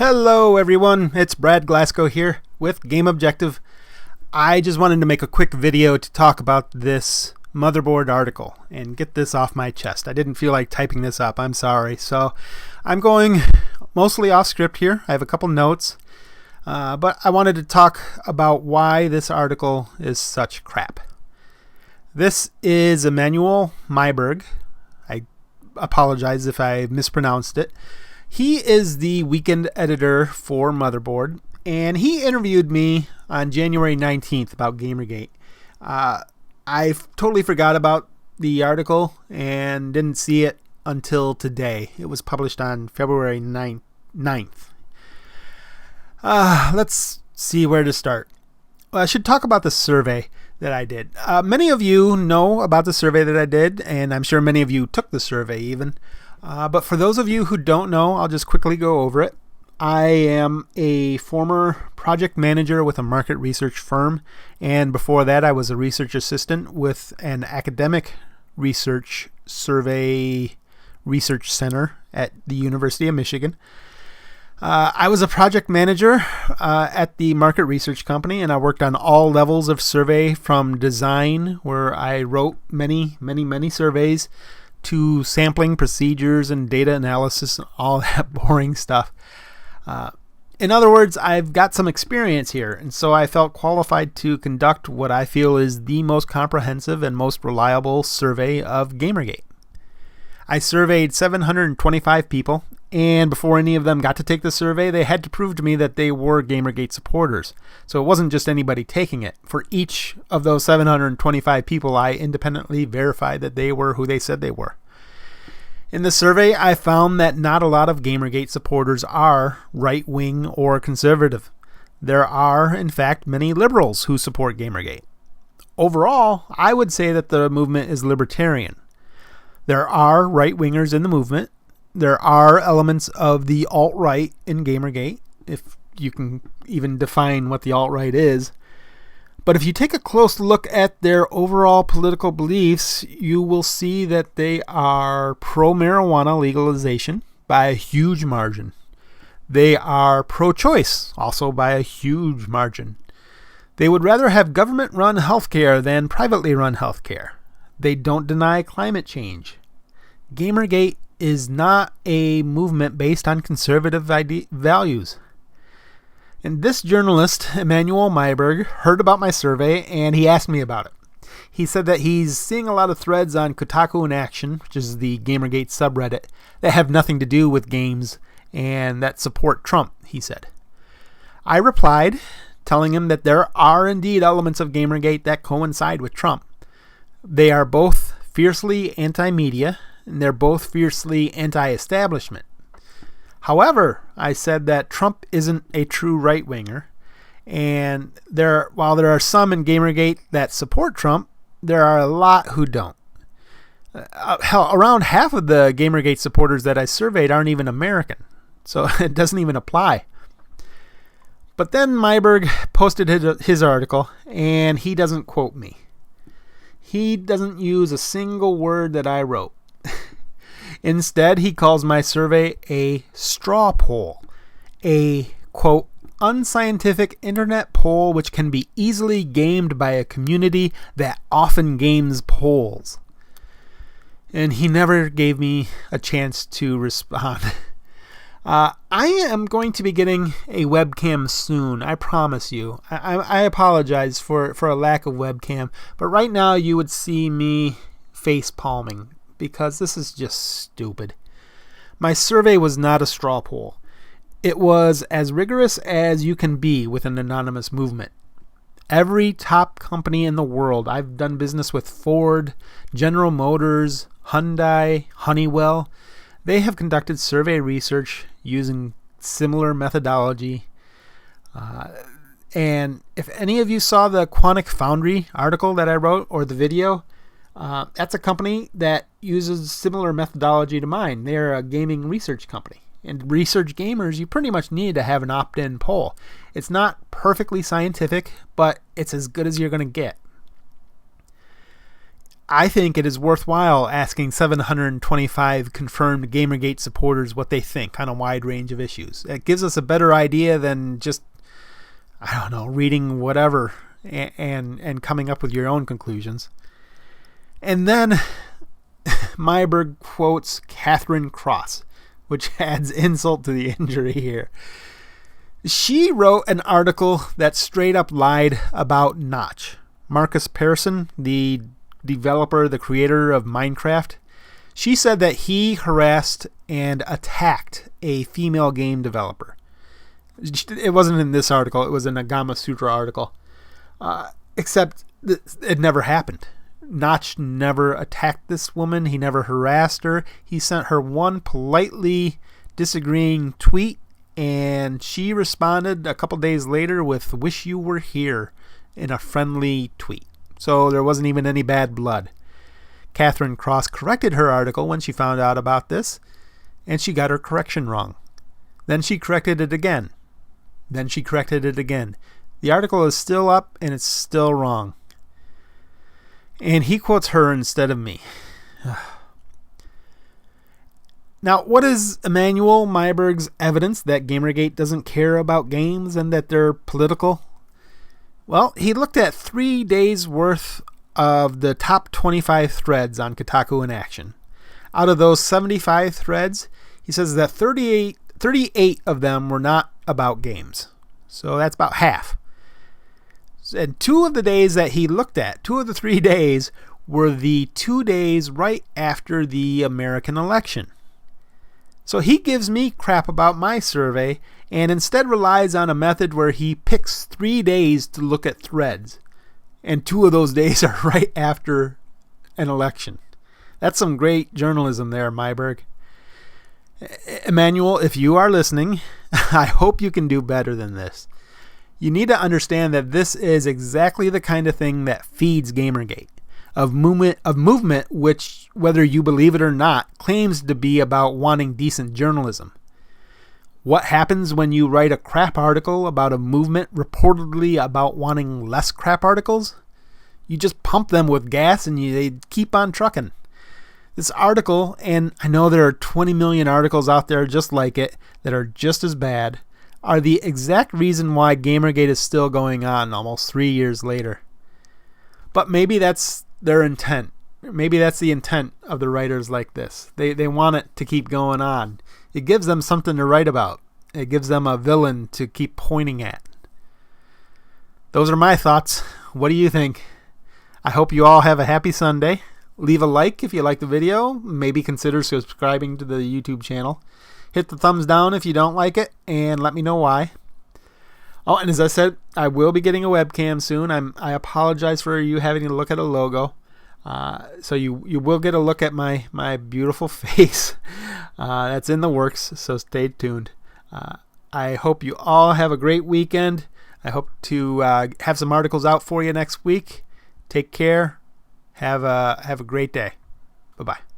Hello everyone, it's Brad Glasgow here with Game Objective. I just wanted to make a quick video to talk about this Motherboard article and get this off my chest. I didn't feel like typing this up, I'm sorry. So I'm going mostly off script here. I have a couple notes, but I wanted to talk about why this article is such crap. This is Emmanuel Myberg. I apologize if I mispronounced it. He is the weekend editor for Motherboard, and he interviewed me on January 19th about Gamergate. I totally forgot about the article and didn't see it until today. It was published on February 9th. Let's see where to start. I should talk about the survey that I did. Many of you know about the survey that I did, and I'm sure many of you took the survey even. But for those of you who don't know, I'll just quickly go over it. I am a former project manager with a market research firm, and before that I was a research assistant with an academic research survey research center at the University of Michigan. I was a project manager at the market research company, and I worked on all levels of survey, from design, where I wrote many surveys, to sampling procedures and data analysis and all that boring stuff. In other words, I've got some experience here, and so I felt qualified to conduct what I feel is the most comprehensive and most reliable survey of Gamergate. I surveyed 725 people, and before any of them got to take the survey, they had to prove to me that they were Gamergate supporters. So it wasn't just anybody taking it. For each of those 725 people, I independently verified that they were who they said they were. In the survey, I found that not a lot of Gamergate supporters are right-wing or conservative. There are, in fact, many liberals who support Gamergate. Overall, I would say that the movement is libertarian. There are right-wingers in the movement. There are elements of the alt-right in Gamergate, if you can even define what the alt-right is. But if you take a close look at their overall political beliefs, you will see that they are pro-marijuana legalization by a huge margin. They are pro-choice, also by a huge margin. They would rather have government-run healthcare than privately run healthcare. They don't deny climate change. Gamergate is not a movement based on conservative values. And this journalist, Emmanuel Myberg, heard about my survey, and he asked me about it. He said that he's seeing a lot of threads on Kotaku in Action, which is the Gamergate subreddit, that have nothing to do with games and that support Trump, he said. I replied, telling him that there are indeed elements of Gamergate that coincide with Trump. They are both fiercely anti-media, and they're both fiercely anti-establishment. However, I said that Trump isn't a true right-winger, and while there are some in Gamergate that support Trump, there are a lot who don't. Hell, around half of the Gamergate supporters that I surveyed aren't even American, so it doesn't even apply. But then Myberg posted his article, and he doesn't quote me. He doesn't use a single word that I wrote. Instead, he calls my survey a straw poll, a, quote, unscientific internet poll which can be easily gamed by a community that often games polls. And he never gave me a chance to respond. I am going to be getting a webcam soon, I promise you. I apologize for a lack of webcam, but right now you would see me face palming, because this is just stupid. My survey was not a straw poll. It was as rigorous as you can be with an anonymous movement. Every top company in the world, I've done business with Ford, General Motors, Hyundai, Honeywell. They have conducted survey research using similar methodology. And if any of you saw the Quantic Foundry article that I wrote, or the video, that's a company that uses similar methodology to mine. They're a gaming research company. And research gamers, you pretty much need to have an opt-in poll. It's not perfectly scientific, but it's as good as you're going to get. I think it is worthwhile asking 725 confirmed Gamergate supporters what they think on a wide range of issues. It gives us a better idea than just, I don't know, reading whatever and coming up with your own conclusions. And then Myberg quotes Catherine Cross, which adds insult to the injury here. She wrote an article that straight up lied about Notch. Marcus Persson, the developer, the creator of Minecraft, she said that he harassed and attacked a female game developer. It wasn't in this article, it was in a Gama Sutra article. Except it never happened. Notch never attacked this woman. He never harassed her. He sent her one politely disagreeing tweet, and she responded a couple days later with "Wish you were here" in a friendly tweet. So there wasn't even any bad blood. Catherine Cross corrected her article when she found out about this, and she got her correction wrong. Then she corrected it again. Then she corrected it again. The article is still up, and it's still wrong. And he quotes her instead of me. Now, what is Emmanuel Myberg's evidence that Gamergate doesn't care about games and that they're political? Well, he looked at 3 days worth of the top 25 threads on Kotaku in Action. Out of those 75 threads, he says that 38 of them were not about games. So that's about half. And 2 of the days that he looked at, 2 of the 3 days, were the 2 days right after the American election. So he gives me crap about my survey and instead relies on a method where he picks 3 days to look at threads. And 2 of those days are right after an election. That's some great journalism there, Myberg. Emmanuel, if you are listening, I hope you can do better than this. You need to understand that this is exactly the kind of thing that feeds Gamergate. Of movement which, whether you believe it or not, claims to be about wanting decent journalism. What happens when you write a crap article about a movement reportedly about wanting less crap articles? You just pump them with gas and they keep on trucking. This article, and I know there are 20 million articles out there just like it that are just as bad, are the exact reason why Gamergate is still going on almost 3 years later. But maybe that's their intent. Maybe that's the intent of the writers like this. They want it to keep going on. It gives them something to write about. It gives them a villain to keep pointing at. Those are my thoughts. What do you think? I hope you all have a happy Sunday. Leave a like if you like the video. Maybe consider subscribing to the YouTube channel. Hit the thumbs down if you don't like it, and let me know why. Oh, and as I said, I will be getting a webcam soon. I apologize for you having to look at a logo. So you will get a look at my beautiful face. That's in the works, so stay tuned. I hope you all have a great weekend. I hope to have some articles out for you next week. Take care. Have a great day. Bye-bye.